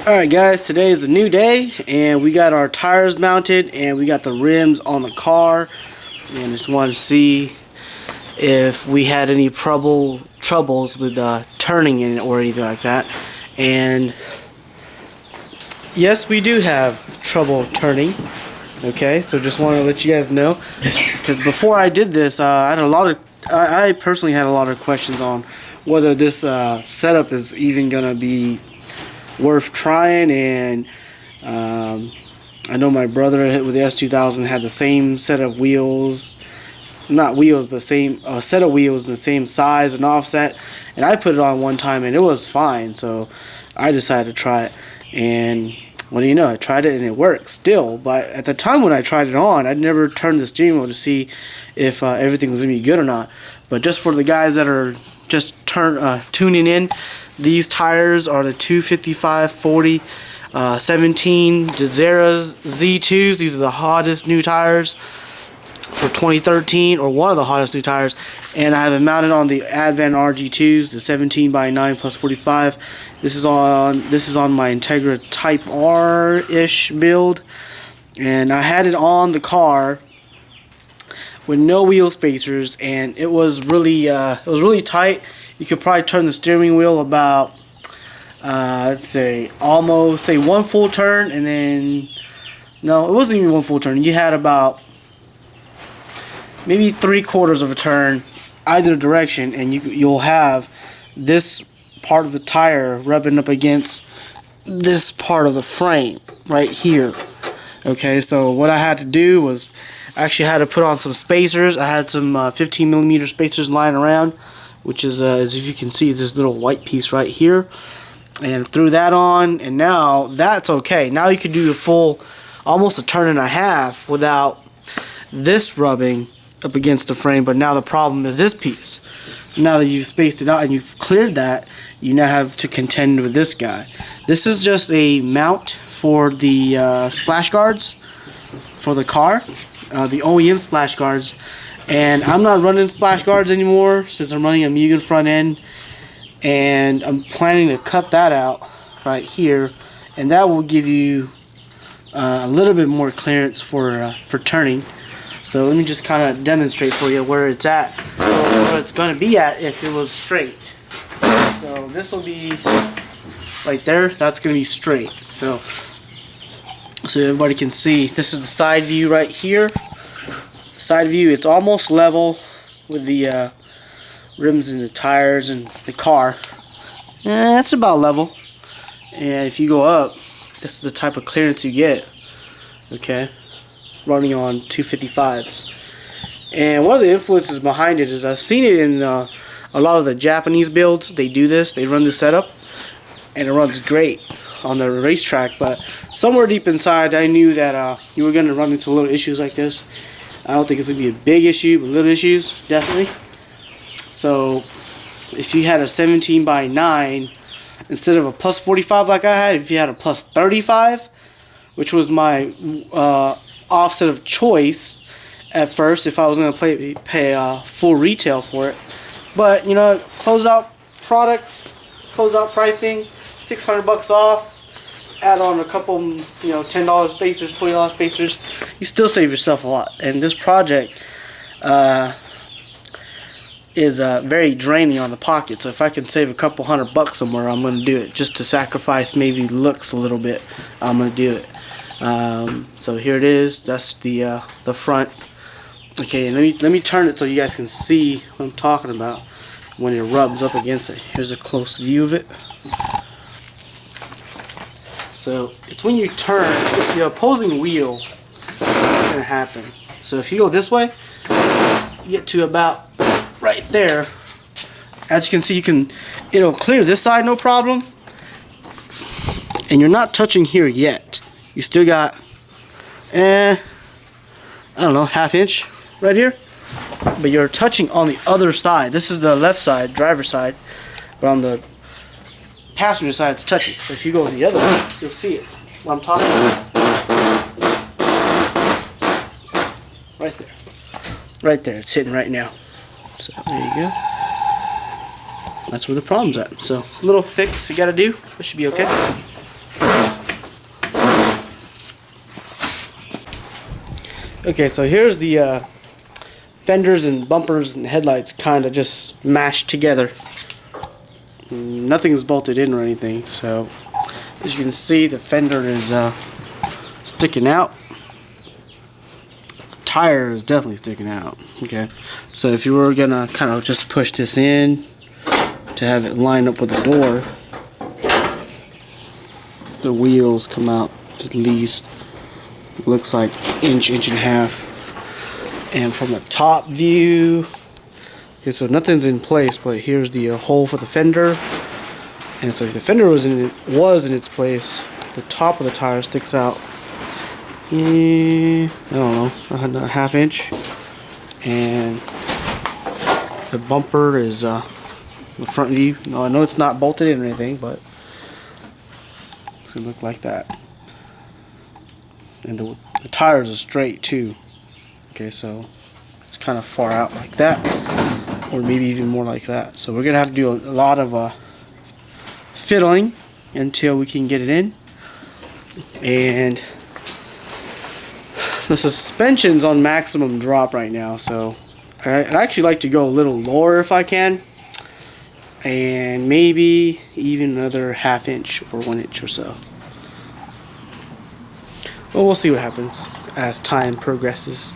Alright guys, today is a new day and we got our tires mounted and we got the rims on the car, and just wanted to see if we had any troubles with turning in it or anything like that. And yes, we do have trouble turning. Okay, so just want to let you guys know, because before I did this, I personally had a lot of questions on whether this setup is even gonna be worth trying. And I know my brother with the S2000 had the same set of wheels, not wheels, but same set of wheels in the same size and offset, and I put it on one time and it was fine, so I decided to try it. And what do you know, I tried it and it worked still. But at the time when I tried it on, I'd never turned the steering wheel to see if everything was gonna be good or not. But just for the guys that are just tuning in, these tires are the 255/40 17 Dunlop ZIIs. These are the hottest new tires for 2013, or one of the hottest new tires. And I have it mounted on the Advan RGIIs, the 17x9 plus 45. This is on my Integra Type R-ish build, and I had it on the car with no wheel spacers, and it was really tight. You could probably turn the steering wheel about let's say almost one full turn, and then no, it wasn't even one full turn. You had about maybe 3/4 of a turn either direction, and you'll have this part of the tire rubbing up against this part of the frame right here. Okay, so what I had to do was actually had to put on some spacers. I had some 15mm spacers lying around, which is as you can see, is this little white piece right here, and threw that on, and now that's okay. Now you could do a full, almost a turn and a half without this rubbing up against the frame. But now the problem is this piece. Now that you've spaced it out and you've cleared that, you now have to contend with this guy. This is just a mount for the splash guards for the car, the OEM splash guards. And I'm not running splash guards anymore since I'm running a Mugen front end, and I'm planning to cut that out right here, and that will give you a little bit more clearance for turning. So let me just kind of demonstrate for you where it's at, where it's going to be at if it was straight. So this will be right there. That's going to be straight. So everybody can see, this is the side view right here. Side view, it's almost level with the rims and the tires and the car. It's about level. And if you go up, this is the type of clearance you get. Okay, running on 255s. And one of the influences behind it is I've seen it in a lot of the Japanese builds. They do this. They run this setup, and it runs great on the racetrack. But somewhere deep inside, I knew that you were going to run into little issues like this. I don't think it's going to be a big issue, but little issues, definitely. So if you had a 17x9 instead of a plus 45 like I had, if you had a plus 35, which was my offset of choice at first, if I was going to pay full retail for it. But you know, closeout products, closeout pricing, $600 off. Add on a couple, you know, $10 spacers, $20 spacers, you still save yourself a lot. And this project is very draining on the pocket. So if I can save a couple $100 somewhere, I'm going to do it. Just to sacrifice maybe looks a little bit, I'm going to do it. So here it is. That's the front. Okay, and let me turn it so you guys can see what I'm talking about when it rubs up against it. Here's a close view of it. So it's when you turn, it's the opposing wheel that's going to happen. So if you go this way, you get to about right there. As you can see, it'll clear this side no problem. And you're not touching here yet. You still got, I don't know, ½ inch right here. But you're touching on the other side. This is the left side, driver's side. But on the passenger side, it's touching. So if you go to the other one, you'll see it. What I'm talking about. Right there. Right there. It's hitting right now. So there you go. That's where the problem's at. So it's a little fix you gotta do. It should be okay. Okay, so here's the fenders and bumpers and headlights kind of just mashed together. Nothing's bolted in or anything, so as you can see, the fender is sticking out. The tire is definitely sticking out. Okay, so if you were gonna kind of just push this in to have it lined up with the door, the wheels come out at least, looks like inch and a half. And from the top view, okay, so nothing's in place, but here's the hole for the fender. And so if the fender was in its place, the top of the tire sticks out, I don't know, a half inch. And the bumper is the front view. No, I know it's not bolted in or anything, but it's gonna look like that. And the tires are straight too. Okay, so it's kind of far out like that, or maybe even more like that. So we're gonna have to do a lot of fiddling until we can get it in. And the suspension's on maximum drop right now, so I'd actually like to go a little lower if I can, and maybe even another half inch or 1 inch or so. Well, we'll see what happens as time progresses.